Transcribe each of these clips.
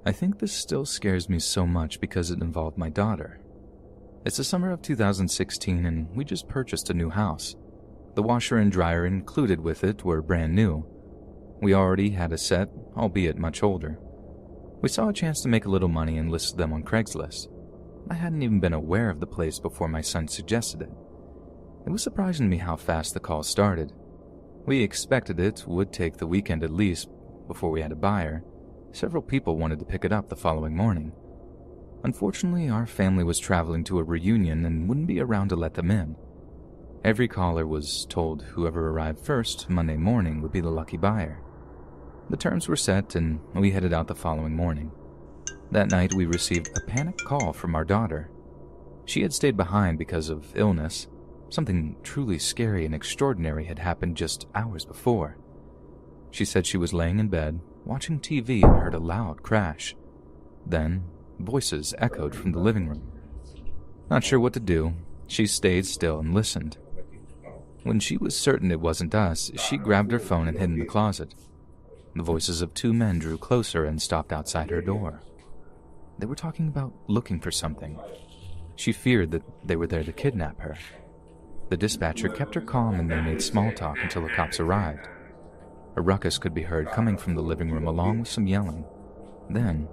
I think this still scares me so much because it involved my daughter. It's the summer of 2016 and we just purchased a new house. The washer and dryer included with it were brand new. We already had a set, albeit much older. We saw a chance to make a little money and listed them on Craigslist. I hadn't even been aware of the place before my son suggested it. It was surprising to me how fast the call started. We expected it would take the weekend at least before we had a buyer. Several people wanted to pick it up the following morning. Unfortunately, our family was traveling to a reunion and wouldn't be around to let them in. Every caller was told whoever arrived first Monday morning would be the lucky buyer. The terms were set and we headed out the following morning. That night we received a panic call from our daughter. She had stayed behind because of illness. Something truly scary and extraordinary had happened just hours before. She said she was laying in bed, watching TV and heard a loud crash. Then, voices echoed from the living room. Not sure what to do, she stayed still and listened. When she was certain it wasn't us, she grabbed her phone and hid in the closet. The voices of two men drew closer and stopped outside her door. They were talking about looking for something. She feared that they were there to kidnap her. The dispatcher kept her calm and they made small talk until the cops arrived. A ruckus could be heard coming from the living room along with some yelling. Then,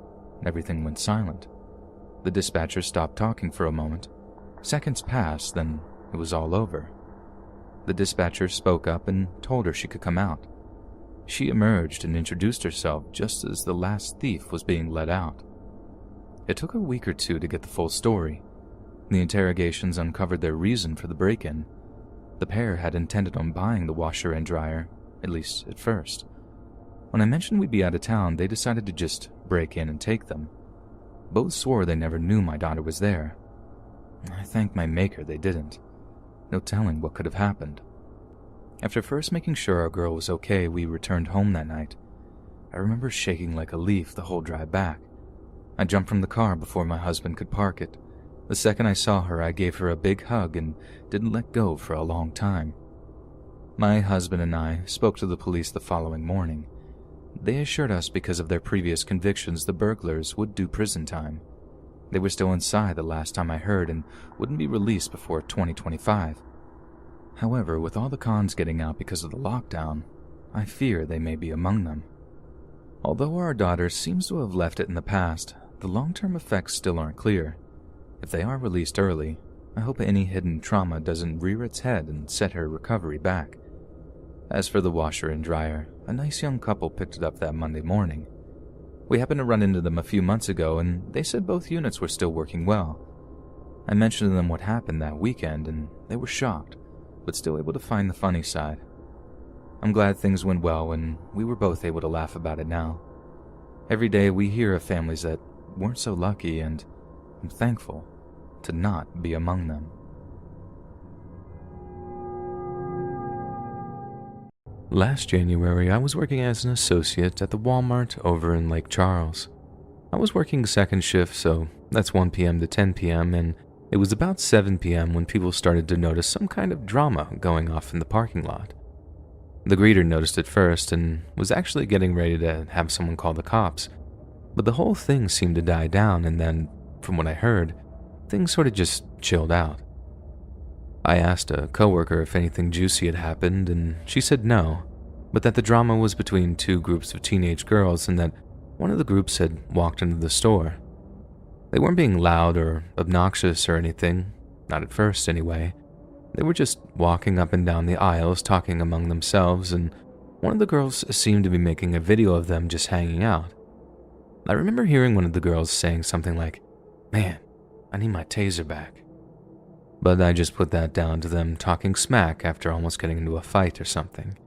everything went silent. The dispatcher stopped talking for a moment. Seconds passed, then it was all over. The dispatcher spoke up and told her she could come out. She emerged and introduced herself just as the last thief was being let out. It took a week or two to get the full story. The interrogations uncovered their reason for the break-in. The pair had intended on buying the washer and dryer, at least at first. When I mentioned we'd be out of town, they decided to just break in and take them. Both swore they never knew my daughter was there. I thank my maker they didn't. No telling what could have happened. After first making sure our girl was okay, we returned home that night. I remember shaking like a leaf the whole drive back. I jumped from the car before my husband could park it. The second I saw her, I gave her a big hug and didn't let go for a long time. My husband and I spoke to the police the following morning. They assured us because of their previous convictions the burglars would do prison time. They were still inside the last time I heard and wouldn't be released before 2025. However, with all the cons getting out because of the lockdown, I fear they may be among them. Although our daughter seems to have left it in the past, the long-term effects still aren't clear. If they are released early, I hope any hidden trauma doesn't rear its head and set her recovery back. As for the washer and dryer, a nice young couple picked it up that Monday morning. We happened to run into them a few months ago and they said both units were still working well. I mentioned to them what happened that weekend and they were shocked, but still able to find the funny side. I'm glad things went well and we were both able to laugh about it now. Every day we hear of families that weren't so lucky and I'm thankful to not be among them. Last January, I was working as an associate at the Walmart over in Lake Charles. I was working second shift, so that's 1 p.m. to 10 p.m., and it was about 7 p.m. when people started to notice some kind of drama going off in the parking lot. The greeter noticed it first and was actually getting ready to have someone call the cops, but the whole thing seemed to die down, and then, from what I heard, things sort of just chilled out. I asked a coworker if anything juicy had happened, and she said no, but that the drama was between two groups of teenage girls and that one of the groups had walked into the store. They weren't being loud or obnoxious or anything, not at first anyway. They were just walking up and down the aisles talking among themselves, and one of the girls seemed to be making a video of them just hanging out. I remember hearing one of the girls saying something like, "Man, I need my taser back." But I just put that down to them talking smack after almost getting into a fight or something.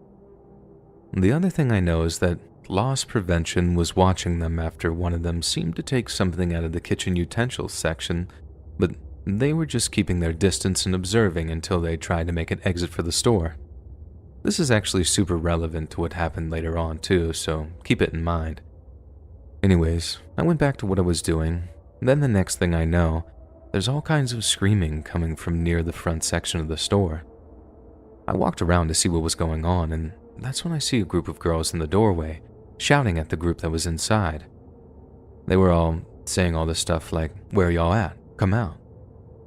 The other thing I know is that loss prevention was watching them after one of them seemed to take something out of the kitchen utensils section, but they were just keeping their distance and observing until they tried to make an exit for the store. This is actually super relevant to what happened later on too, so keep it in mind. Anyways, I went back to what I was doing. Then the next thing I know, there's all kinds of screaming coming from near the front section of the store. I walked around to see what was going on, and that's when I see a group of girls in the doorway, shouting at the group that was inside. They were all saying all this stuff like, "Where y'all at? Come out."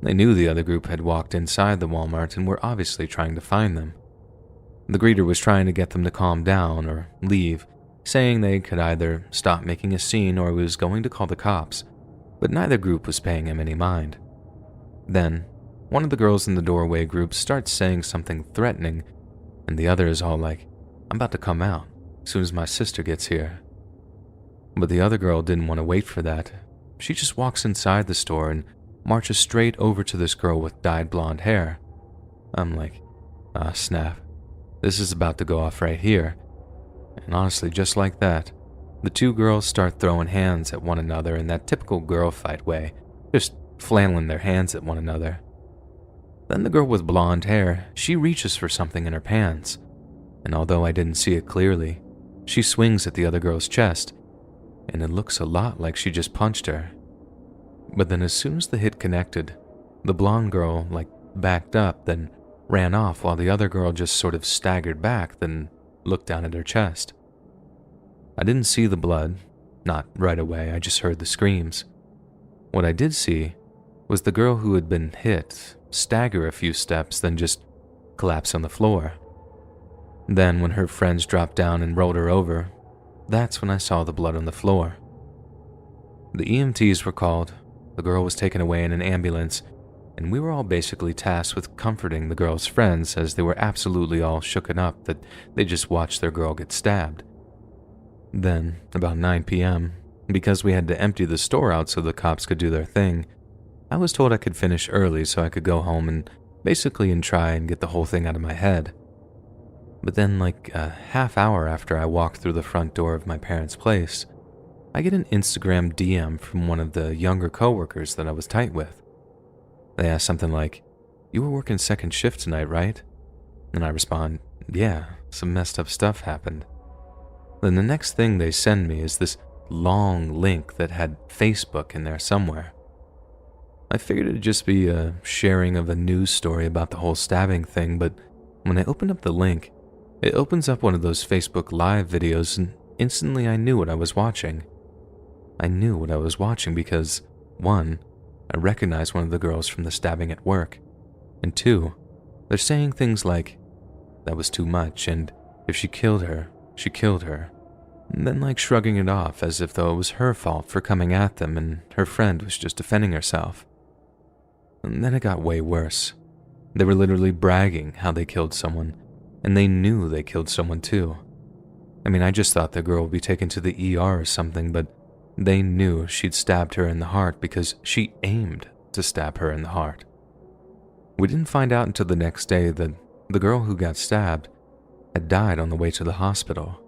They knew the other group had walked inside the Walmart and were obviously trying to find them. The greeter was trying to get them to calm down or leave, saying they could either stop making a scene or was going to call the cops, but neither group was paying him any mind. Then, one of the girls in the doorway group starts saying something threatening, and the other is all like, "I'm about to come out as soon as my sister gets here." But the other girl didn't want to wait for that. She just walks inside the store and marches straight over to this girl with dyed blonde hair. I'm like, ah, snap. This is about to go off right here. And honestly, just like that, the two girls start throwing hands at one another in that typical girl fight way, just flailing their hands at one another. Then the girl with blonde hair, she reaches for something in her pants, and although I didn't see it clearly, she swings at the other girl's chest, and it looks a lot like she just punched her. But then as soon as the hit connected, the blonde girl, backed up, then ran off while the other girl just sort of staggered back, then looked down at her chest. I didn't see the blood, not right away, I just heard the screams. What I did see was the girl who had been hit stagger a few steps, then just collapse on the floor. Then when her friends dropped down and rolled her over, that's when I saw the blood on the floor. The EMTs were called, the girl was taken away in an ambulance, and we were all basically tasked with comforting the girl's friends as they were absolutely all shooken up that they just watched their girl get stabbed. Then, about 9 p.m., because we had to empty the store out so the cops could do their thing, I was told I could finish early so I could go home and try and get the whole thing out of my head. But then a half hour after I walked through the front door of my parents' place, I get an Instagram DM from one of the younger coworkers that I was tight with. They ask something like, "You were working second shift tonight, right?" And I respond, "Yeah, some messed up stuff happened." Then the next thing they send me is this long link that had Facebook in there somewhere. I figured it'd just be a sharing of a news story about the whole stabbing thing, but when I opened up the link, it opens up one of those Facebook Live videos, and instantly I knew what I was watching. I knew what I was watching because, 1, I recognized one of the girls from the stabbing at work, and 2, they're saying things like, "That was too much," and "If she killed her, she killed her," and then shrugging it off as if though it was her fault for coming at them and her friend was just defending herself. And then it got way worse. They were literally bragging how they killed someone, and they knew they killed someone too. I mean, I just thought the girl would be taken to the ER or something, but they knew she'd stabbed her in the heart because she aimed to stab her in the heart. We didn't find out until the next day that the girl who got stabbed had died on the way to the hospital.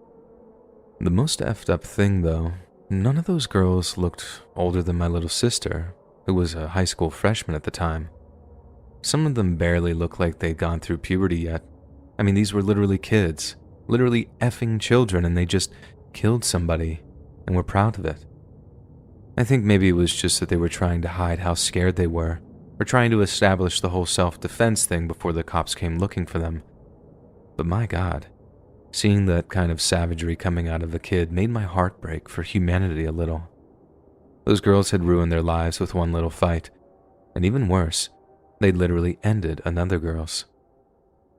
The most effed up thing though, none of those girls looked older than my little sister, who was a high school freshman at the time. Some of them barely looked like they'd gone through puberty yet. I mean, these were literally kids, literally effing children, and they just killed somebody and were proud of it. I think maybe it was just that they were trying to hide how scared they were, or trying to establish the whole self-defense thing before the cops came looking for them. But my God, seeing that kind of savagery coming out of a kid made my heart break for humanity a little. Those girls had ruined their lives with one little fight, and even worse, they'd literally ended another girl's.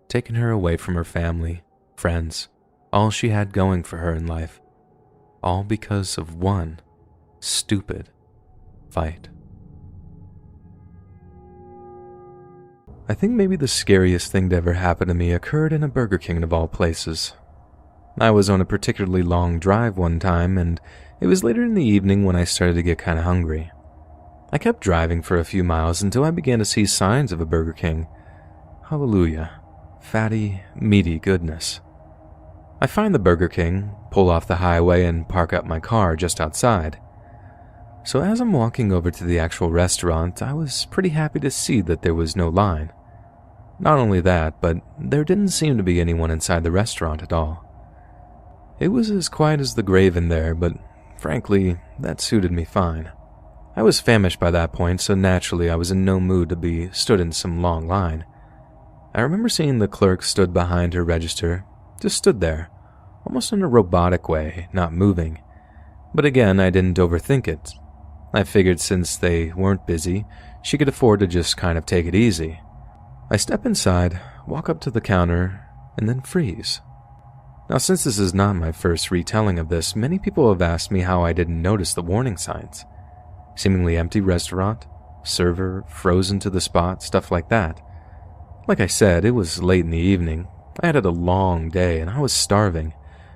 Taken her away from her family, friends, all she had going for her in life, all because of one stupid fight. I think maybe the scariest thing to ever happen to me occurred in a Burger King of all places. I was on a particularly long drive one time, and it was later in the evening when I started to get kind of hungry. I kept driving for a few miles until I began to see signs of a Burger King. Hallelujah. Fatty, meaty goodness. I find the Burger King, pull off the highway, and park up my car just outside. So as I'm walking over to the actual restaurant, I was pretty happy to see that there was no line. Not only that, but there didn't seem to be anyone inside the restaurant at all. It was as quiet as the grave in there, but frankly, that suited me fine. I was famished by that point, so naturally I was in no mood to be stood in some long line. I remember seeing the clerk stood behind her register, just stood there, almost in a robotic way, not moving. But again, I didn't overthink it. I figured since they weren't busy, she could afford to just kind of take it easy. I step inside, walk up to the counter, and then freeze. Now, since this is not my first retelling of this, many people have asked me how I didn't notice the warning signs. Seemingly empty restaurant, server frozen to the spot, stuff like that. Like I said, it was late in the evening. I had a long day and I was starving.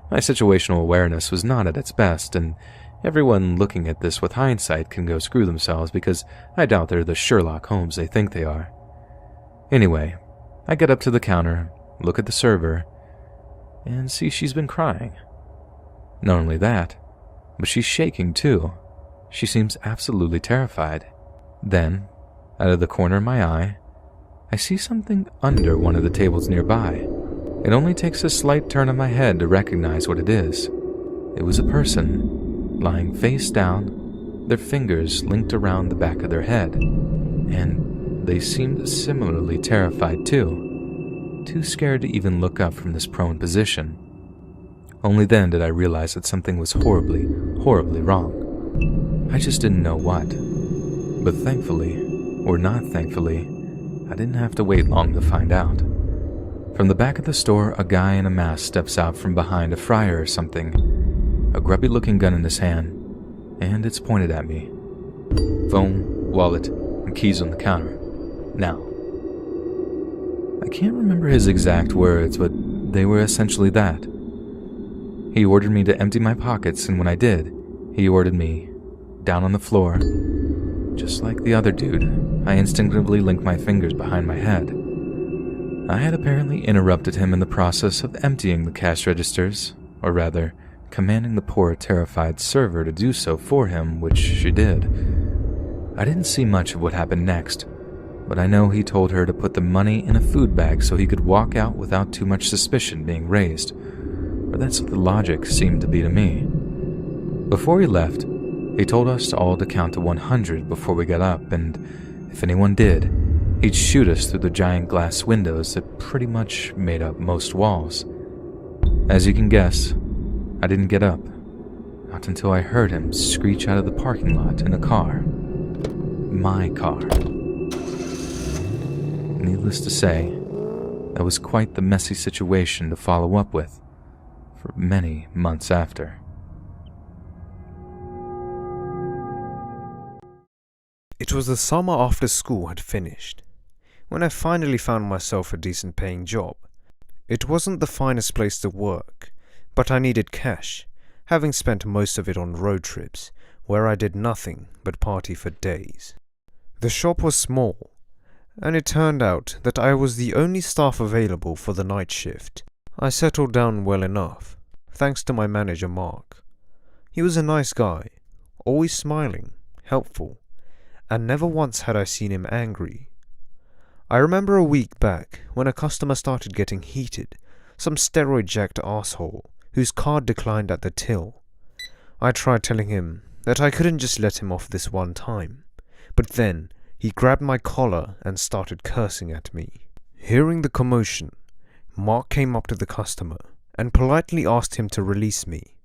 My situational awareness was not at its best, and everyone looking at this with hindsight can go screw themselves because I doubt they're the Sherlock Holmes they think they are. Anyway, I get up to the counter, look at the server, and see she's been crying. Not only that, but she's shaking too. She seems absolutely terrified. Then, out of the corner of my eye, I see something under one of the tables nearby. It only takes a slight turn of my head to recognize what it is. It was a person, lying face down, their fingers linked around the back of their head, and they seemed similarly terrified too, too scared to even look up from this prone position. Only then did I realize that something was horribly, horribly wrong. I just didn't know what. But thankfully, or not thankfully, I didn't have to wait long to find out. From the back of the store, a guy in a mask steps out from behind a fryer or something, a grubby-looking gun in his hand, and it's pointed at me. Phone, wallet, and keys on the counter. Now. I can't remember his exact words, but they were essentially that. He ordered me to empty my pockets, and when I did, he ordered me down on the floor. Just like the other dude, I instinctively linked my fingers behind my head. I had apparently interrupted him in the process of emptying the cash registers, or rather, commanding the poor, terrified server to do so for him, which she did. I didn't see much of what happened next, but I know he told her to put the money in a food bag so he could walk out without too much suspicion being raised, or that's what the logic seemed to be to me. Before he left, he told us all to count to 100 before we got up, and if anyone did, he'd shoot us through the giant glass windows that pretty much made up most walls. As you can guess, I didn't get up, not until I heard him screech out of the parking lot in a car. My car. Needless to say, that was quite the messy situation to follow up with for many months after. It was the summer after school had finished, when I finally found myself a decent paying job. It wasn't the finest place to work, but I needed cash, having spent most of it on road trips, where I did nothing but party for days. The shop was small, and it turned out that I was the only staff available for the night shift. I settled down well enough, thanks to my manager Mark. He was a nice guy, always smiling, helpful, and never once had I seen him angry. I remember a week back when a customer started getting heated, some steroid-jacked asshole whose card declined at the till. I tried telling him that I couldn't just let him off this one time, but then he grabbed my collar and started cursing at me. Hearing the commotion, Mark came up to the customer and politely asked him to release me.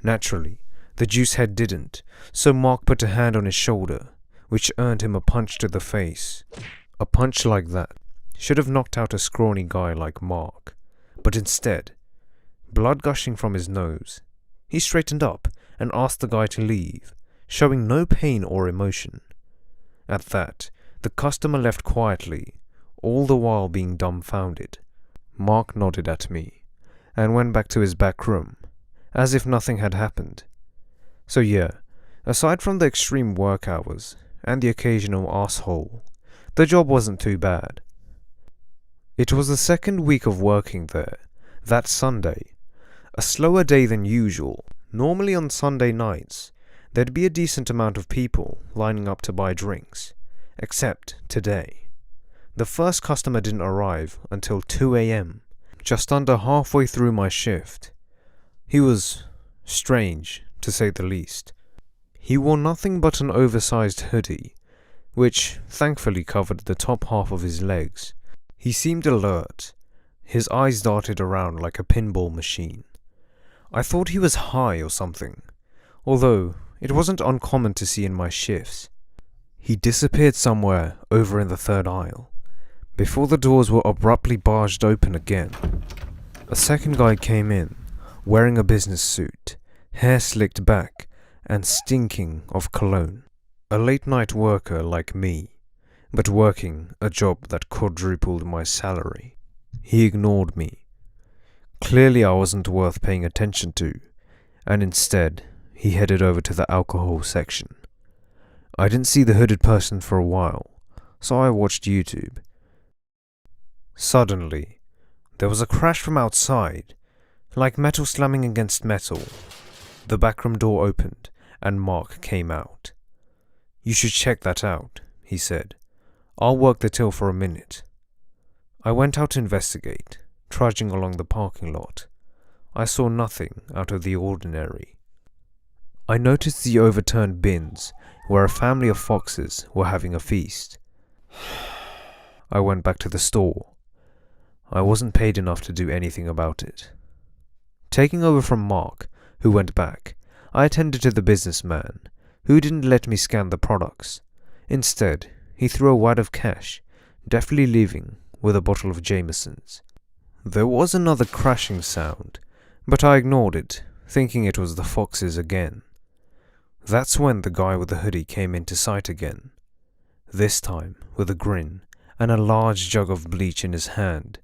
Naturally, the juicehead didn't, so Mark put a hand on his shoulder, which earned him a punch to the face. A punch like that should have knocked out a scrawny guy like Mark, but instead, blood gushing from his nose, he straightened up and asked the guy to leave, showing no pain or emotion. At that, the customer left quietly, all the while being dumbfounded. Mark nodded at me and went back to his back room, as if nothing had happened. So yeah, aside from the extreme work hours and the occasional asshole, the job wasn't too bad. It was the second week of working there, that Sunday. A slower day than usual. Normally on Sunday nights, there'd be a decent amount of people lining up to buy drinks. Except today. The first customer didn't arrive until 2 a.m, just under halfway through my shift. He was strange, to say the least. He wore nothing but an oversized hoodie, which thankfully covered the top half of his legs. He seemed alert. His eyes darted around like a pinball machine. I thought he was high or something, although it wasn't uncommon to see in my shifts. He disappeared somewhere over in the third aisle, before the doors were abruptly barged open again. A second guy came in, wearing a business suit, hair slicked back, and stinking of cologne. A late-night worker like me, but working a job that quadrupled my salary. He ignored me. Clearly I wasn't worth paying attention to, and instead he headed over to the alcohol section. I didn't see the hooded person for a while, so I watched YouTube. Suddenly, there was a crash from outside, like metal slamming against metal. The backroom door opened, and Mark came out. "You should check that out," he said. "I'll work the till for a minute." I went out to investigate, trudging along the parking lot. I saw nothing out of the ordinary. I noticed the overturned bins where a family of foxes were having a feast. I went back to the store. I wasn't paid enough to do anything about it. Taking over from Mark, who went back, I attended to the businessman, who didn't let me scan the products. Instead, he threw a wad of cash, deftly leaving with a bottle of Jameson's. There was another crashing sound, but I ignored it, thinking it was the foxes again. That's when the guy with the hoodie came into sight again, this time with a grin and a large jug of bleach in his hand.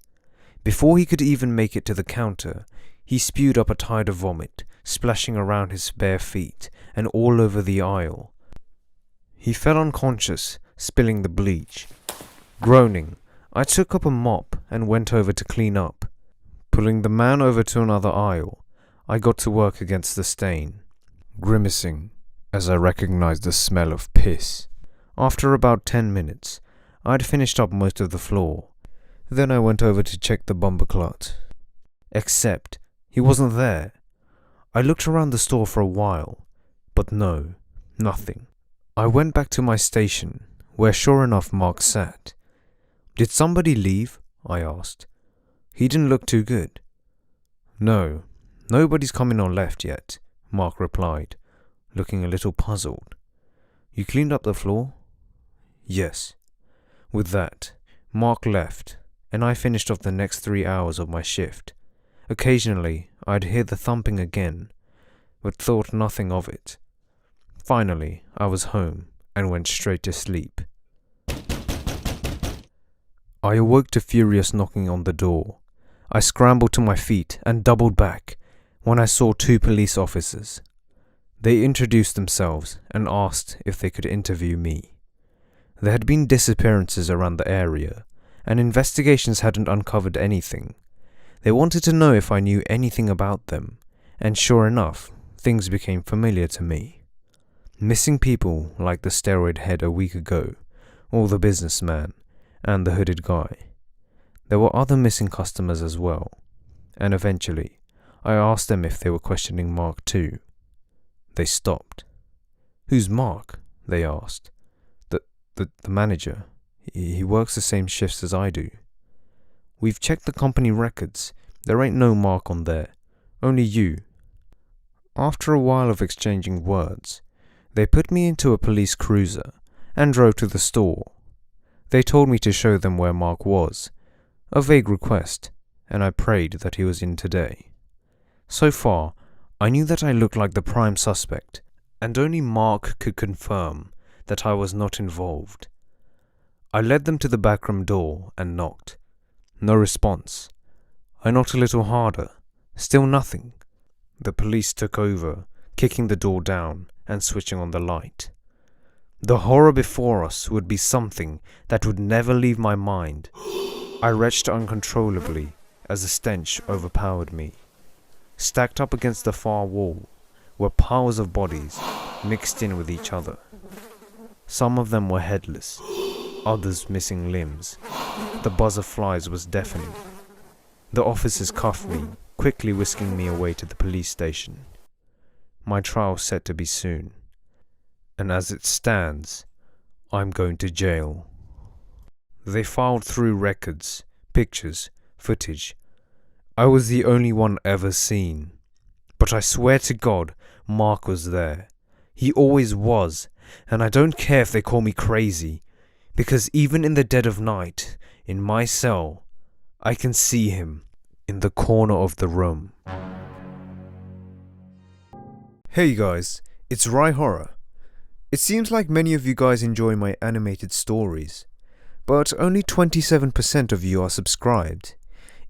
Before he could even make it to the counter, he spewed up a tide of vomit, splashing around his bare feet and all over the aisle. He fell unconscious, spilling the bleach. Groaning, I took up a mop and went over to clean up. Pulling the man over to another aisle, I got to work against the stain, grimacing as I recognized the smell of piss. After about 10 minutes, I'd finished up most of the floor. Then I went over to check the bumper clot. Except he wasn't there. I looked around the store for a while, but no, nothing. I went back to my station, where sure enough Mark sat. "Did somebody leave?" I asked. He didn't look too good. "No, nobody's come in or left yet," Mark replied, looking a little puzzled. "You cleaned up the floor?" "Yes." With that, Mark left, and I finished off the next 3 hours of my shift. Occasionally, I'd hear the thumping again, but thought nothing of it. Finally, I was home and went straight to sleep. I awoke to furious knocking on the door. I scrambled to my feet and doubled back when I saw 2 police officers. They introduced themselves and asked if they could interview me. There had been disappearances around the area, and investigations hadn't uncovered anything. They wanted to know if I knew anything about them, and sure enough, things became familiar to me. Missing people like the steroid head a week ago, or the businessman, and the hooded guy. There were other missing customers as well, and eventually, I asked them if they were questioning Mark too. They stopped. "Who's Mark?" they asked. The manager. He works the same shifts as I do." "We've checked the company records. There ain't no Mark on there. Only you." After a while of exchanging words, they put me into a police cruiser and drove to the store. They told me to show them where Mark was, a vague request, and I prayed that he was in today. So far, I knew that I looked like the prime suspect, and only Mark could confirm that I was not involved. I led them to the backroom door and knocked. No response. I knocked a little harder. Still nothing. The police took over, kicking the door down and switching on the light. The horror before us would be something that would never leave my mind. I retched uncontrollably as the stench overpowered me. Stacked up against the far wall were piles of bodies mixed in with each other. Some of them were headless, others missing limbs. The buzz of flies was deafening. The officers cuffed me, quickly whisking me away to the police station. My trial's set to be soon, and as it stands, I'm going to jail. They filed through records, pictures, footage. I was the only one ever seen. But I swear to God, Mark was there. He always was, and I don't care if they call me crazy, because even in the dead of night, in my cell, I can see him in the corner of the room. Hey guys, it's Rye Horror. It seems like many of you guys enjoy my animated stories, but only 27% of you are subscribed.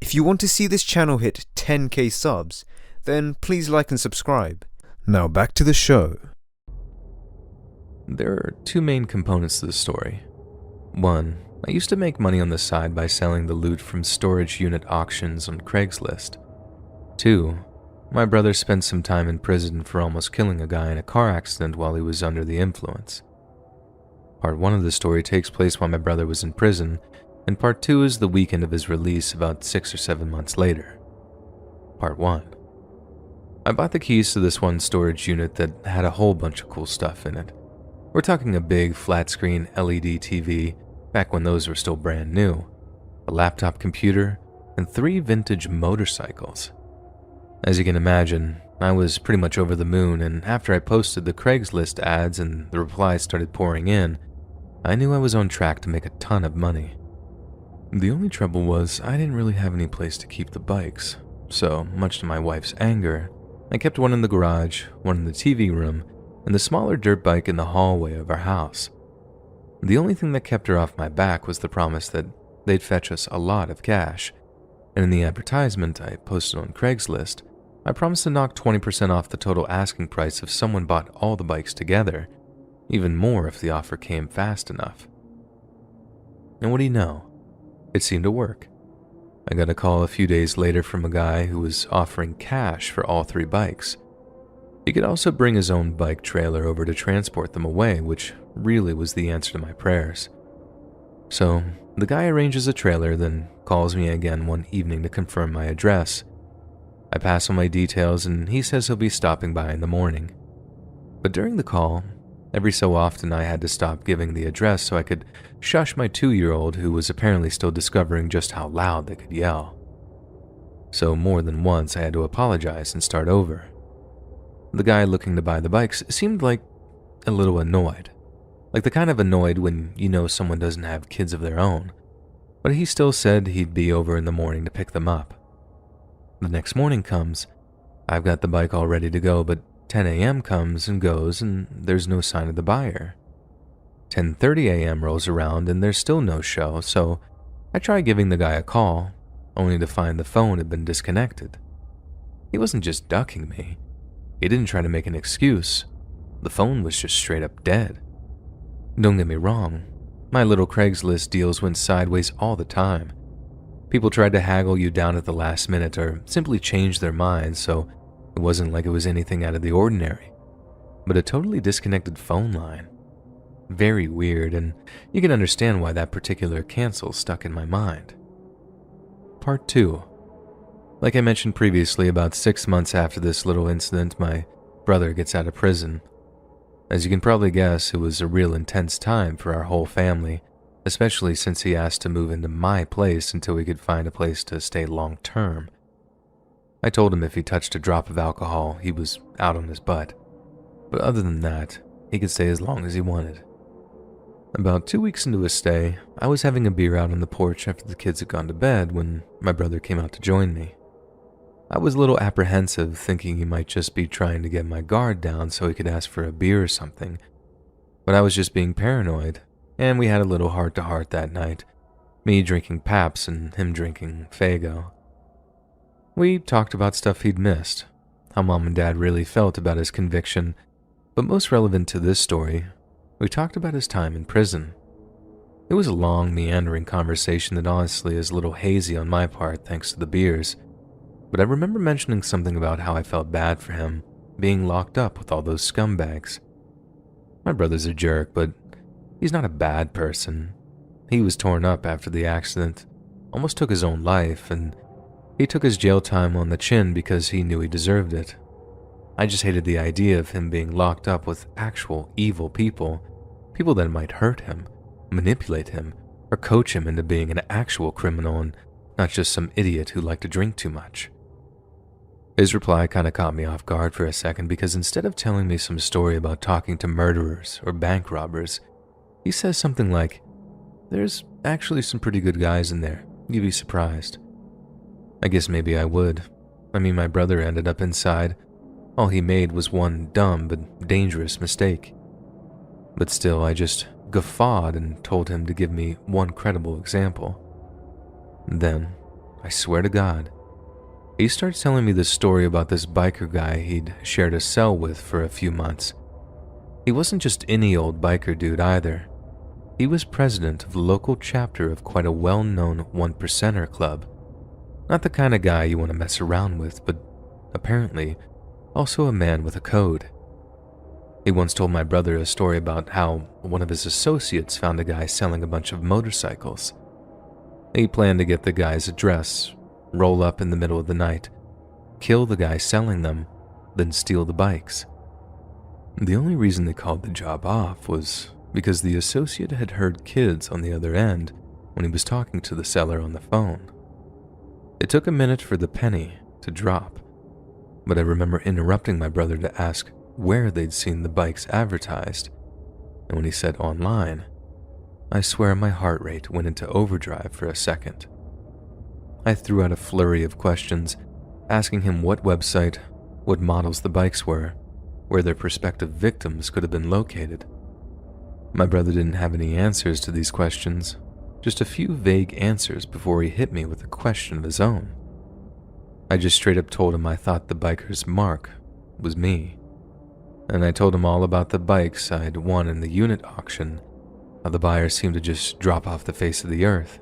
If you want to see this channel hit 10k subs, then please like and subscribe. Now back to the show. There are two main components to the story. One, I used to make money on the side by selling the loot from storage unit auctions on Craigslist. Two, my brother spent some time in prison for almost killing a guy in a car accident while he was under the influence. Part 1 of the story takes place while my brother was in prison, and Part 2 is the weekend of his release about 6 or 7 months later. Part 1. I bought the keys to this one storage unit that had a whole bunch of cool stuff in it. We're talking a big flat-screen LED TV, back when those were still brand new, a laptop computer, and 3 vintage motorcycles. As you can imagine, I was pretty much over the moon, and after I posted the Craigslist ads and the replies started pouring in, I knew I was on track to make a ton of money. The only trouble was I didn't really have any place to keep the bikes, so much to my wife's anger, I kept one in the garage, one in the TV room, and the smaller dirt bike in the hallway of our house. The only thing that kept her off my back was the promise that they'd fetch us a lot of cash, and in the advertisement I posted on Craigslist, I promised to knock 20% off the total asking price if someone bought all the bikes together, even more if the offer came fast enough. And what do you know? It seemed to work. I got a call a few days later from a guy who was offering cash for all 3 bikes. He could also bring his own bike trailer over to transport them away, which really was the answer to my prayers. So, the guy arranges a trailer, then calls me again one evening to confirm my address. I pass on my details and he says he'll be stopping by in the morning. But during the call, every so often I had to stop giving the address so I could shush my 2-year-old who was apparently still discovering just how loud they could yell. So more than once I had to apologize and start over. The guy looking to buy the bikes seemed like a little annoyed. Like the kind of annoyed when you know someone doesn't have kids of their own. But he still said he'd be over in the morning to pick them up. The next morning comes. I've got the bike all ready to go, but 10 a.m. comes and goes and there's no sign of the buyer. 10:30 a.m. rolls around and there's still no show, so I try giving the guy a call, only to find the phone had been disconnected. He wasn't just ducking me. He didn't try to make an excuse. The phone was just straight up dead. Don't get me wrong, my little Craigslist deals went sideways all the time. People tried to haggle you down at the last minute or simply change their minds, so it wasn't like it was anything out of the ordinary. But a totally disconnected phone line. Very weird, and you can understand why that particular cancel stuck in my mind. Part 2. Like I mentioned previously, about 6 months after this little incident, my brother gets out of prison. As you can probably guess, it was a real intense time for our whole family, especially since he asked to move into my place until we could find a place to stay long term. I told him if he touched a drop of alcohol, he was out on his butt. But other than that, he could stay as long as he wanted. About 2 weeks into his stay, I was having a beer out on the porch after the kids had gone to bed when my brother came out to join me. I was a little apprehensive, thinking he might just be trying to get my guard down so he could ask for a beer or something. But I was just being paranoid, and we had a little heart-to-heart that night, me drinking Paps and him drinking Faygo. We talked about stuff he'd missed, how Mom and Dad really felt about his conviction, but most relevant to this story, we talked about his time in prison. It was a long, meandering conversation that honestly is a little hazy on my part thanks to the beers, but I remember mentioning something about how I felt bad for him, being locked up with all those scumbags. My brother's a jerk, but he's not a bad person. He was torn up after the accident, almost took his own life, and he took his jail time on the chin because he knew he deserved it. I just hated the idea of him being locked up with actual evil people that might hurt him, manipulate him, or coach him into being an actual criminal and not just some idiot who liked to drink too much. His reply kind of caught me off guard for a second because instead of telling me some story about talking to murderers or bank robbers, he says something like, "There's actually some pretty good guys in there. You'd be surprised." I guess maybe I would. I mean, my brother ended up inside. All he made was one dumb but dangerous mistake. But still, I just guffawed and told him to give me one credible example. Then, I swear to God, he starts telling me this story about this biker guy he'd shared a cell with for a few months. He wasn't just any old biker dude either. He was president of the local chapter of quite a well-known one-percenter club. Not the kind of guy you want to mess around with, but apparently also a man with a code. He once told my brother a story about how one of his associates found a guy selling a bunch of motorcycles. He planned to get the guy's address, roll up in the middle of the night, kill the guy selling them, then steal the bikes. The only reason they called the job off was because the associate had heard kids on the other end when he was talking to the seller on the phone. It took a minute for the penny to drop, but I remember interrupting my brother to ask where they'd seen the bikes advertised, and when he said online, I swear my heart rate went into overdrive for a second. I threw out a flurry of questions, asking him what website, what models the bikes were, where their prospective victims could have been located. My brother didn't have any answers to these questions, just a few vague answers before he hit me with a question of his own. I just straight up told him I thought the biker's mark was me, and I told him all about the bikes I'd won in the unit auction, how the buyers seemed to just drop off the face of the earth.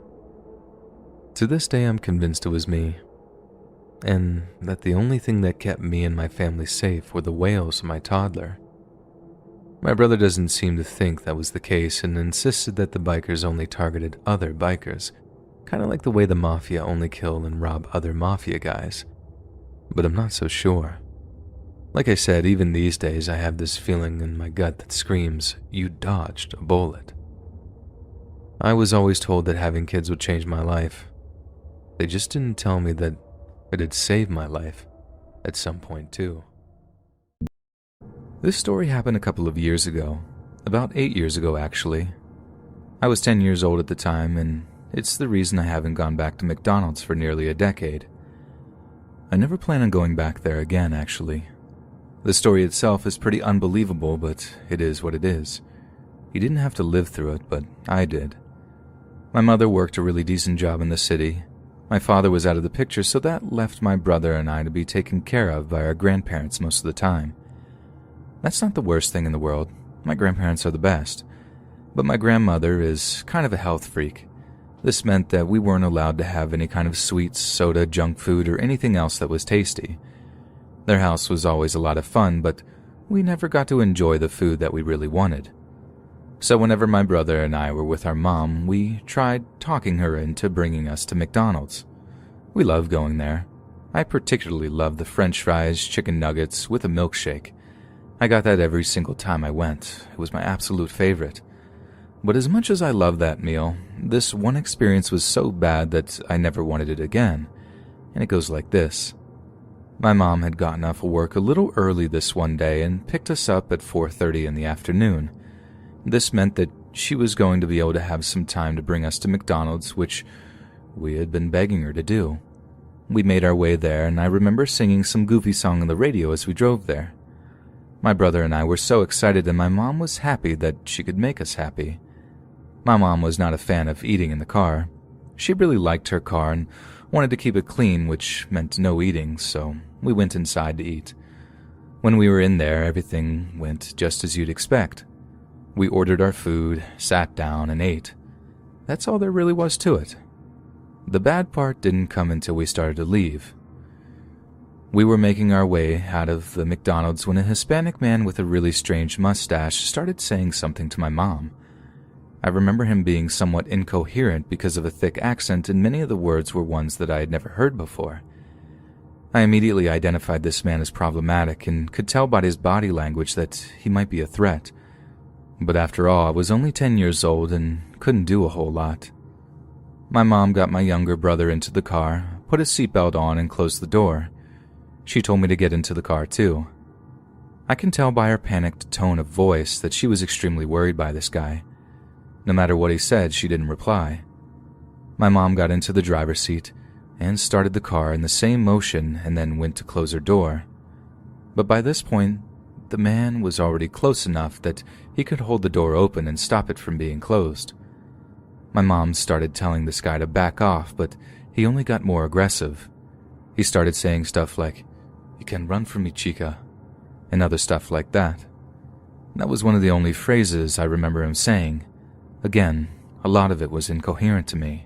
To this day, I'm convinced it was me, and that the only thing that kept me and my family safe were the wails of my toddler. My brother doesn't seem to think that was the case and insisted that the bikers only targeted other bikers, kind of like the way the mafia only kill and rob other mafia guys. But I'm not so sure. Like I said, even these days I have this feeling in my gut that screams, "You dodged a bullet." I was always told that having kids would change my life. They just didn't tell me that it'd save my life at some point too. This story happened a couple of years ago, about 8 years ago actually. I was 10 years old at the time, and it's the reason I haven't gone back to McDonald's for nearly a decade. I never plan on going back there again, actually. The story itself is pretty unbelievable, but it is what it is. You didn't have to live through it, but I did. My mother worked a really decent job in the city. My father was out of the picture, so that left my brother and I to be taken care of by our grandparents most of the time. That's not the worst thing in the world. My grandparents are the best. But my grandmother is kind of a health freak. This meant that we weren't allowed to have any kind of sweets, soda, junk food, or anything else that was tasty. Their house was always a lot of fun, but we never got to enjoy the food that we really wanted. So whenever my brother and I were with our mom, we tried talking her into bringing us to McDonald's. We love going there. I particularly love the French fries, chicken nuggets with a milkshake. I got that every single time I went. It was my absolute favorite. But as much as I loved that meal, this one experience was so bad that I never wanted it again. And it goes like this. My mom had gotten off of work a little early this one day and picked us up at 4:30 in the afternoon. This meant that she was going to be able to have some time to bring us to McDonald's, which we had been begging her to do. We made our way there, and I remember singing some goofy song on the radio as we drove there. My brother and I were so excited, and my mom was happy that she could make us happy. My mom was not a fan of eating in the car. She really liked her car and wanted to keep it clean, which meant no eating, so we went inside to eat. When we were in there, everything went just as you'd expect. We ordered our food, sat down, and ate. That's all there really was to it. The bad part didn't come until we started to leave. We were making our way out of the McDonald's when a Hispanic man with a really strange mustache started saying something to my mom. I remember him being somewhat incoherent because of a thick accent, and many of the words were ones that I had never heard before. I immediately identified this man as problematic and could tell by his body language that he might be a threat. But after all, I was only 10 years old and couldn't do a whole lot. My mom got my younger brother into the car, put his seatbelt on, and closed the door. She told me to get into the car too. I can tell by her panicked tone of voice that she was extremely worried by this guy. No matter what he said, she didn't reply. My mom got into the driver's seat and started the car in the same motion and then went to close her door. But by this point, the man was already close enough that he could hold the door open and stop it from being closed. My mom started telling this guy to back off, but he only got more aggressive. He started saying stuff like, "You can run from me, chica," and other stuff like that. That was one of the only phrases I remember him saying. Again, a lot of it was incoherent to me.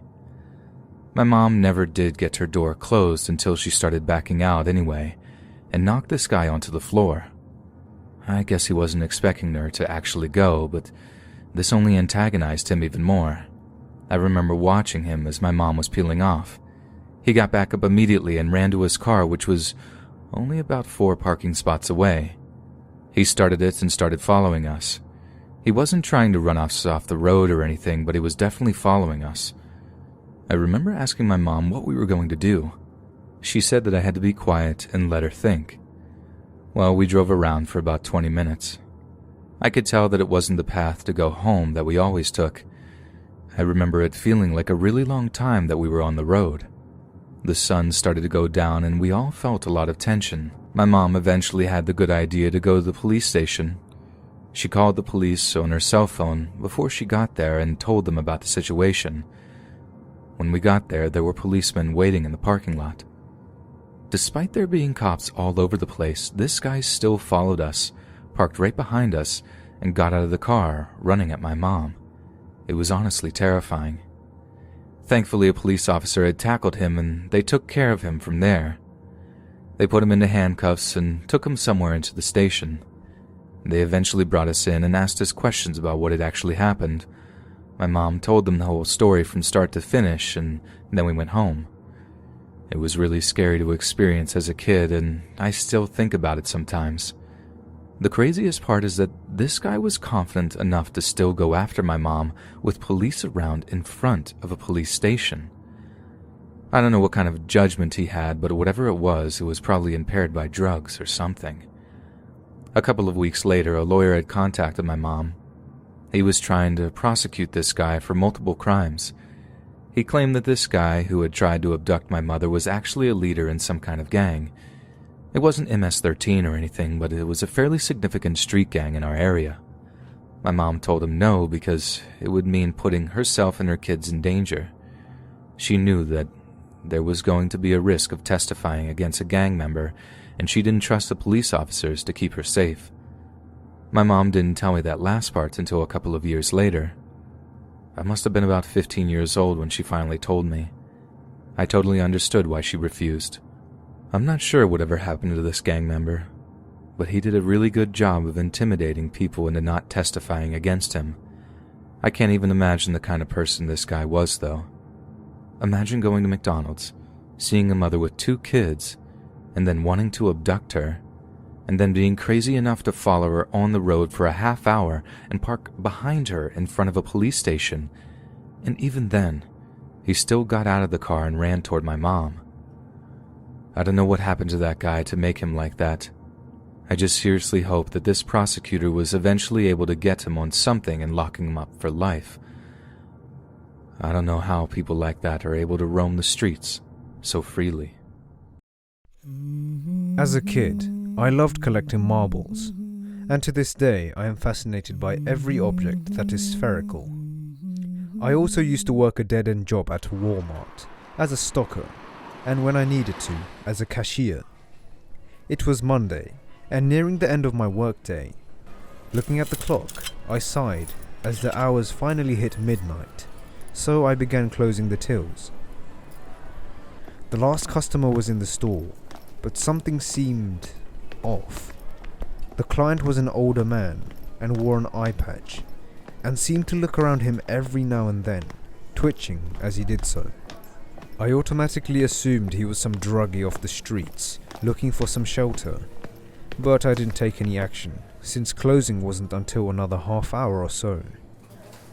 My mom never did get her door closed until she started backing out anyway, and knocked this guy onto the floor. I guess he wasn't expecting her to actually go, but this only antagonized him even more. I remember watching him as my mom was peeling off. He got back up immediately and ran to his car, which was only about 4 parking spots away. He started it and started following us. He wasn't trying to run us off the road or anything, but he was definitely following us. I remember asking my mom what we were going to do. She said that I had to be quiet and let her think. Well, we drove around for about 20 minutes. I could tell that it wasn't the path to go home that we always took. I remember it feeling like a really long time that we were on the road. The sun started to go down and we all felt a lot of tension. My mom eventually had the good idea to go to the police station. She called the police on her cell phone before she got there and told them about the situation. When we got there, there were policemen waiting in the parking lot. Despite there being cops all over the place, this guy still followed us, parked right behind us, and got out of the car, running at my mom. It was honestly terrifying. Thankfully, a police officer had tackled him and they took care of him from there. They put him into handcuffs and took him somewhere into the station. They eventually brought us in and asked us questions about what had actually happened. My mom told them the whole story from start to finish, and then we went home. It was really scary to experience as a kid, and I still think about it sometimes. The craziest part is that this guy was confident enough to still go after my mom with police around in front of a police station. I don't know what kind of judgment he had, but whatever it was probably impaired by drugs or something. A couple of weeks later, a lawyer had contacted my mom. He was trying to prosecute this guy for multiple crimes. He claimed that this guy who had tried to abduct my mother was actually a leader in some kind of gang. It wasn't MS-13 or anything, but it was a fairly significant street gang in our area. My mom told him no because it would mean putting herself and her kids in danger. She knew that there was going to be a risk of testifying against a gang member, and she didn't trust the police officers to keep her safe. My mom didn't tell me that last part until a couple of years later. I must have been about 15 years old when she finally told me. I totally understood why she refused. I'm not sure whatever happened to this gang member, but he did a really good job of intimidating people into not testifying against him. I can't even imagine the kind of person this guy was, though. Imagine going to McDonald's, seeing a mother with 2 kids, and then wanting to abduct her, and then being crazy enough to follow her on the road for a half hour and park behind her in front of a police station. And even then, he still got out of the car and ran toward my mom. I don't know what happened to that guy to make him like that. I just seriously hope that this prosecutor was eventually able to get him on something and lock him up for life. I don't know how people like that are able to roam the streets so freely. As a kid, I loved collecting marbles, and to this day I am fascinated by every object that is spherical. I also used to work a dead-end job at Walmart as a stocker, and when I needed to, as a cashier. It was Monday, and nearing the end of my workday. Looking at the clock, I sighed as the hours finally hit midnight, so I began closing the tills. The last customer was in the store, but something seemed off. The client was an older man and wore an eye patch, and seemed to look around him every now and then, twitching as he did so. I automatically assumed he was some druggie off the streets, looking for some shelter, but I didn't take any action, since closing wasn't until another half hour or so.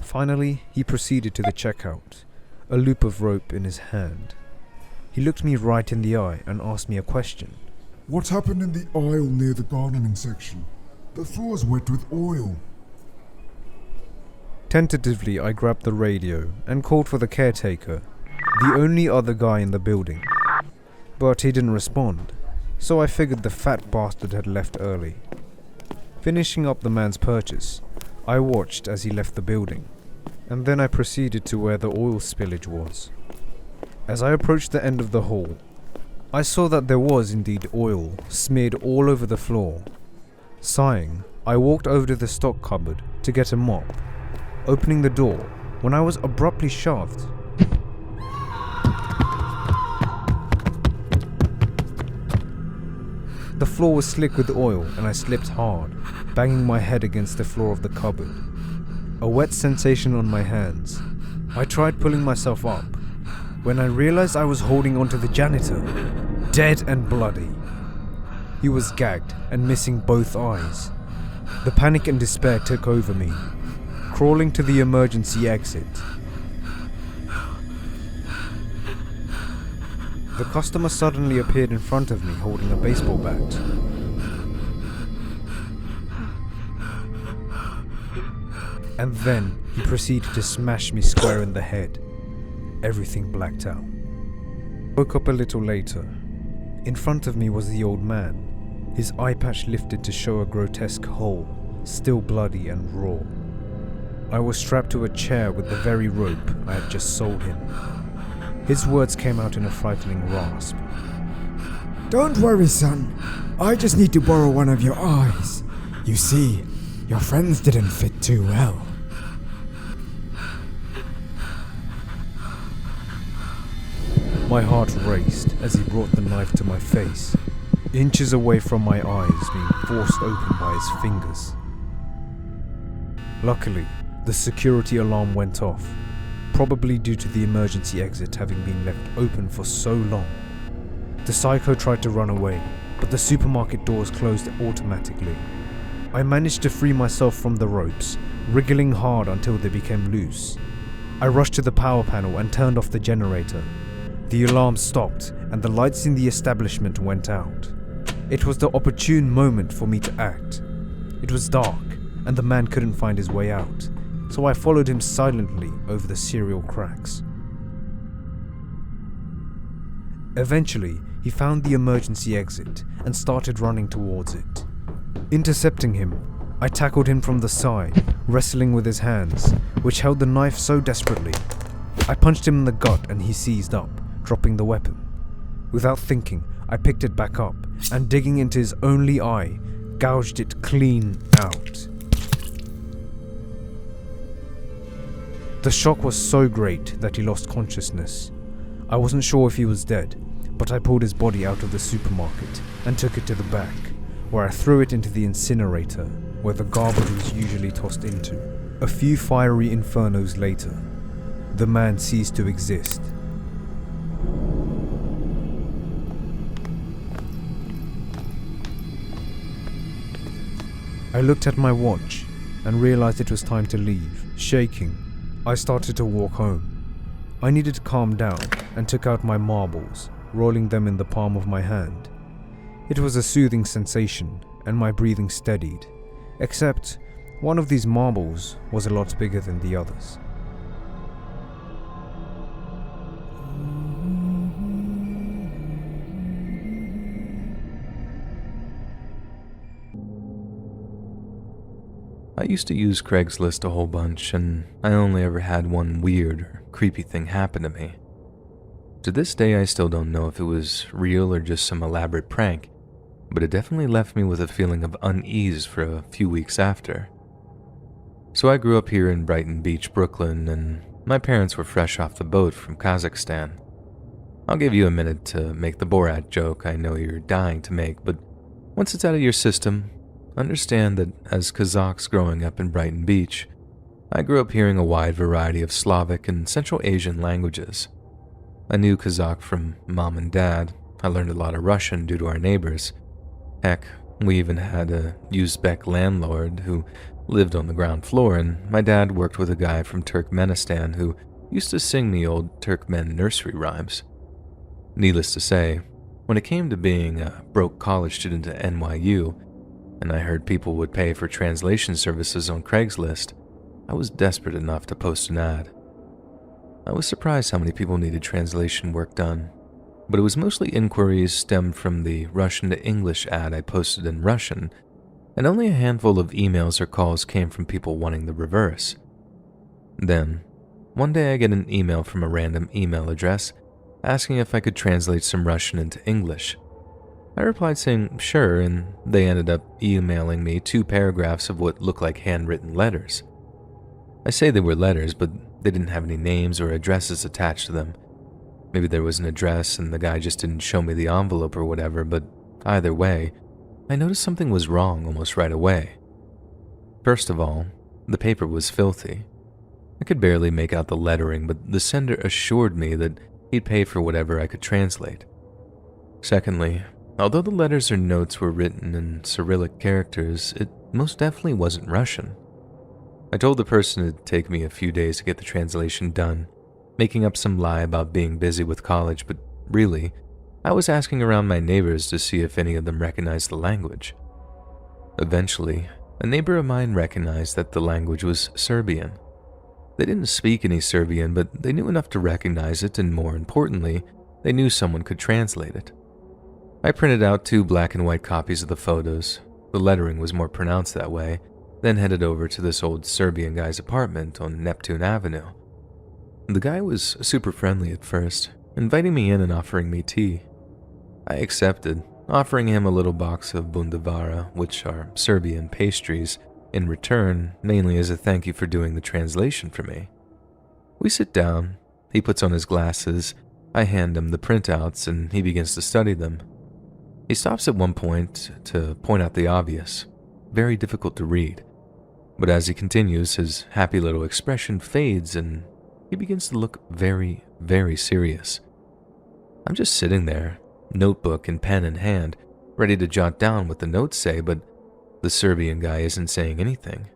Finally, he proceeded to the checkout, a loop of rope in his hand. He looked me right in the eye and asked me a question. What happened in the aisle near the gardening section? The floor's wet with oil. Tentatively, I grabbed the radio and called for the caretaker, the only other guy in the building. But he didn't respond, so I figured the fat bastard had left early. Finishing up the man's purchase, I watched as he left the building, and then I proceeded to where the oil spillage was. As I approached the end of the hall, I saw that there was indeed oil smeared all over the floor. Sighing, I walked over to the stock cupboard to get a mop, opening the door when I was abruptly shoved. The floor was slick with oil and I slipped hard, banging my head against the floor of the cupboard. A wet sensation on my hands. I tried pulling myself up, when I realized I was holding onto the janitor, dead and bloody. He was gagged and missing both eyes. The panic and despair took over me, crawling to the emergency exit. The customer suddenly appeared in front of me holding a baseball bat. And then he proceeded to smash me square in the head. Everything blacked out. Woke up a little later. In front of me was the old man, his eye patch lifted to show a grotesque hole, still bloody and raw. I was strapped to a chair with the very rope I had just sold him. His words came out in a frightening rasp. Don't worry, son. I just need to borrow one of your eyes. You see, your friends didn't fit too well. My heart raced as he brought the knife to my face, inches away from my eyes being forced open by his fingers. Luckily, the security alarm went off, probably due to the emergency exit having been left open for so long. The psycho tried to run away, but the supermarket doors closed automatically. I managed to free myself from the ropes, wriggling hard until they became loose. I rushed to the power panel and turned off the generator. The alarm stopped and the lights in the establishment went out. It was the opportune moment for me to act. It was dark and the man couldn't find his way out, so I followed him silently over the cereal cracks. Eventually, he found the emergency exit and started running towards it. Intercepting him, I tackled him from the side, wrestling with his hands, which held the knife so desperately. I punched him in the gut and he seized up, dropping the weapon. Without thinking, I picked it back up and digging into his only eye, gouged it clean out. The shock was so great that he lost consciousness. I wasn't sure if he was dead, but I pulled his body out of the supermarket and took it to the back, where I threw it into the incinerator, where the garbage was usually tossed into. A few fiery infernos later, the man ceased to exist. I looked at my watch and realized it was time to leave. Shaking, I started to walk home. I needed to calm down and took out my marbles, rolling them in the palm of my hand. It was a soothing sensation and my breathing steadied, except one of these marbles was a lot bigger than the others. I used to use Craigslist a whole bunch, and I only ever had one weird or creepy thing happen to me. To this day, I still don't know if it was real or just some elaborate prank, but it definitely left me with a feeling of unease for a few weeks after. So I grew up here in Brighton Beach, Brooklyn, and my parents were fresh off the boat from Kazakhstan. I'll give you a minute to make the Borat joke I know you're dying to make, but once it's out of your system, understand that as Kazakhs growing up in Brighton Beach, I grew up hearing a wide variety of Slavic and Central Asian languages. I knew Kazakh from mom and dad. I learned a lot of Russian due to our neighbors. Heck, we even had a Uzbek landlord who lived on the ground floor, and my dad worked with a guy from Turkmenistan who used to sing me old Turkmen nursery rhymes. Needless to say, When it came to being a broke college student at NYU, and I heard people would pay for translation services on Craigslist, I was desperate enough to post an ad. I was surprised how many people needed translation work done, but it was mostly inquiries stemmed from the Russian to English ad I posted in Russian, and only a handful of emails or calls came from people wanting the reverse. Then, one day I get an email from a random email address asking if I could translate some Russian into English. I replied saying sure, and they ended up emailing me 2 paragraphs of what looked like handwritten letters. I say they were letters, but they didn't have any names or addresses attached to them. Maybe there was an address and the guy just didn't show me the envelope or whatever, but either way, I noticed something was wrong almost right away. First of all, the paper was filthy. I could barely make out the lettering, but the sender assured me that he'd pay for whatever I could translate. Secondly, although the letters or notes were written in Cyrillic characters, it most definitely wasn't Russian. I told the person it'd take me a few days to get the translation done, making up some lie about being busy with college, but really, I was asking around my neighbors to see if any of them recognized the language. Eventually, a neighbor of mine recognized that the language was Serbian. They didn't speak any Serbian, but they knew enough to recognize it, and more importantly, they knew someone could translate it. I printed out 2 black and white copies of the photos. The lettering was more pronounced that way, then headed over to this old Serbian guy's apartment on Neptune Avenue. The guy was super friendly at first, inviting me in and offering me tea. I accepted, offering him a little box of bundavara, which are Serbian pastries, in return, mainly as a thank you for doing the translation for me. We sit down, he puts on his glasses, I hand him the printouts, and he begins to study them. He stops at one point to point out the obvious, very difficult to read. But as he continues, his happy little expression fades and he begins to look very, very serious. I'm just sitting there, notebook and pen in hand, ready to jot down what the notes say, but the Serbian guy isn't saying anything.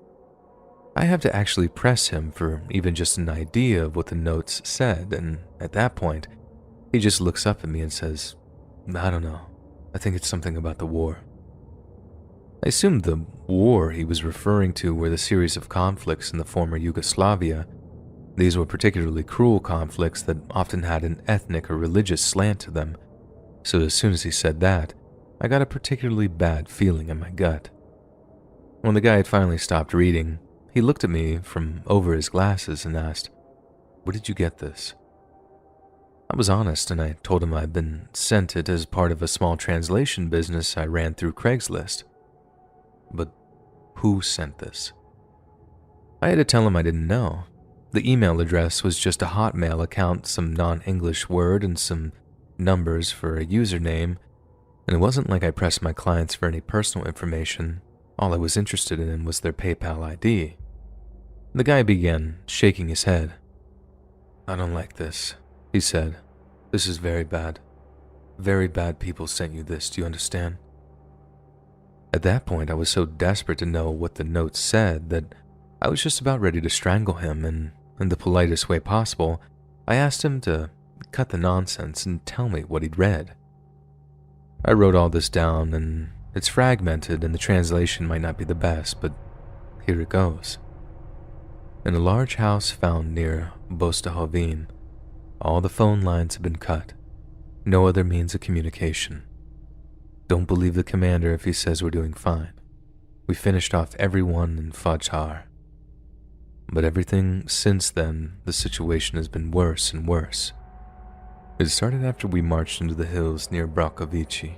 I have to actually press him for even just an idea of what the notes said, and at that point, he just looks up at me and says, "I don't know. I think it's something about the war." I assumed the war he was referring to were the series of conflicts in the former Yugoslavia. These were particularly cruel conflicts that often had an ethnic or religious slant to them, so as soon as he said that, I got a particularly bad feeling in my gut. When the guy had finally stopped reading, he looked at me from over his glasses and asked, "Where did you get this?" I was honest, and I told him I'd been sent it as part of a small translation business I ran through Craigslist. But who sent this? I had to tell him I didn't know. The email address was just a Hotmail account, some non-English word, and some numbers for a username, and it wasn't like I pressed my clients for any personal information. All I was interested in was their PayPal ID. The guy began shaking his head. "I don't like this," he said. "This is very bad. Very bad people sent you this, do you understand?" At that point, I was so desperate to know what the note said that I was just about ready to strangle him, and in the politest way possible, I asked him to cut the nonsense and tell me what he'd read. I wrote all this down, and it's fragmented and the translation might not be the best, but here it goes. In a large house found near Bostahovin, all the phone lines have been cut. No other means of communication. Don't believe the commander if he says we're doing fine. We finished off everyone in Fajr. But everything since then, the situation has been worse and worse. It started after we marched into the hills near Braukovici.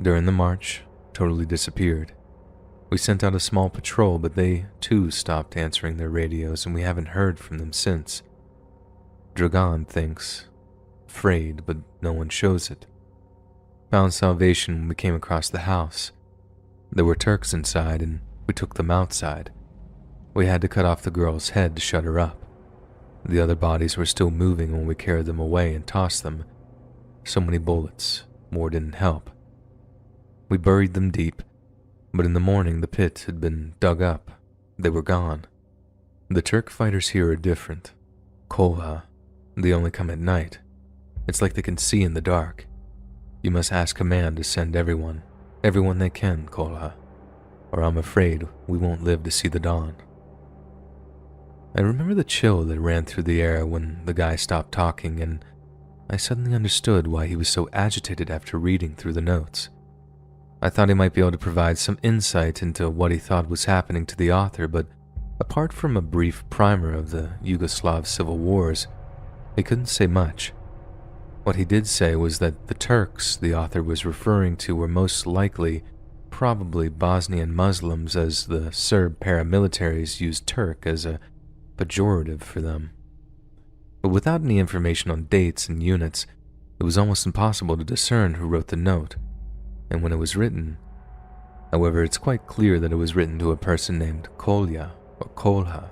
During the march, totally disappeared. We sent out a small patrol, but they too stopped answering their radios, and we haven't heard from them since. Dragan thinks, afraid, but no one shows it. Found salvation when we came across the house. There were Turks inside, and we took them outside. We had to cut off the girl's head to shut her up. The other bodies were still moving when we carried them away and tossed them. So many bullets, more didn't help. We buried them deep, but in the morning the pit had been dug up. They were gone. The Turk fighters here are different. Kolha, they only come at night. It's like they can see in the dark. You must ask command to send everyone they can, Kolha, or I'm afraid we won't live to see the dawn. I remember the chill that ran through the air when the guy stopped talking, and I suddenly understood why he was so agitated after reading through the notes. I thought he might be able to provide some insight into what he thought was happening to the author, but apart from a brief primer of the Yugoslav civil wars, he couldn't say much. What he did say was that the Turks the author was referring to were most likely probably Bosnian Muslims, as the Serb paramilitaries used Turk as a pejorative for them. But without any information on dates and units, it was almost impossible to discern who wrote the note, and when it was written. However, it's quite clear that it was written to a person named Kolya or Kolha.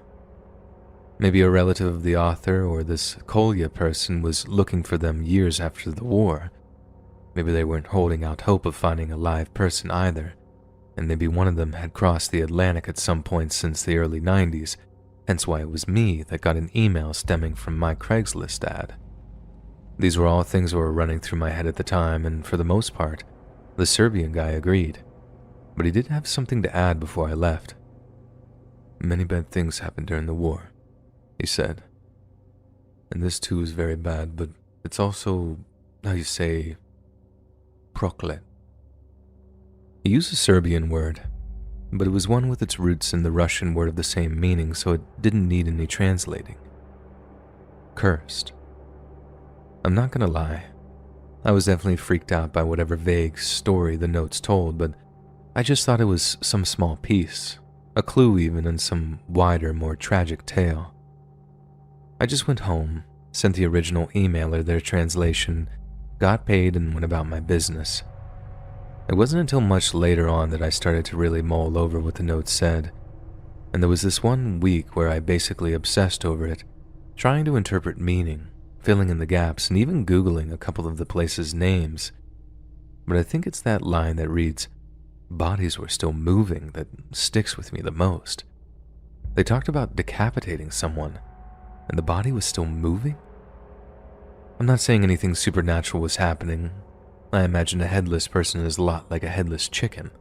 Maybe a relative of the author, or this Kolya person was looking for them years after the war. Maybe they weren't holding out hope of finding a live person either, and maybe one of them had crossed the Atlantic at some point since the early 90s, hence why it was me that got an email stemming from my Craigslist ad. These were all things that were running through my head at the time, and for the most part, the Serbian guy agreed, but he did have something to add before I left. Many bad things happened during the war, he said. And this too is very bad, but it's also, how you say, proklet. He used a Serbian word, but it was one with its roots in the Russian word of the same meaning, so it didn't need any translating. Cursed. I'm not gonna lie, I was definitely freaked out by whatever vague story the notes told, but I just thought it was some small piece, a clue even in some wider, more tragic tale. I just went home, sent the original emailer their translation, got paid, and went about my business. It wasn't until much later on that I started to really mull over what the note said, and there was this one week where I basically obsessed over it, trying to interpret meaning, filling in the gaps, and even Googling a couple of the places' names. But I think it's that line that reads, "Bodies were still moving," that sticks with me the most. They talked about decapitating someone, and the body was still moving? I'm not saying anything supernatural was happening. I imagine a headless person is a lot like a headless chicken.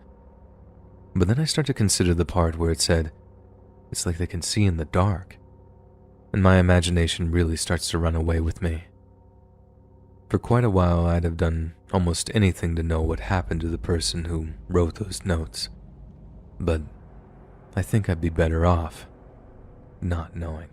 But then I start to consider the part where it said, it's like they can see in the dark, and my imagination really starts to run away with me. For quite a while, I'd have done almost anything to know what happened to the person who wrote those notes, but I think I'd be better off not knowing.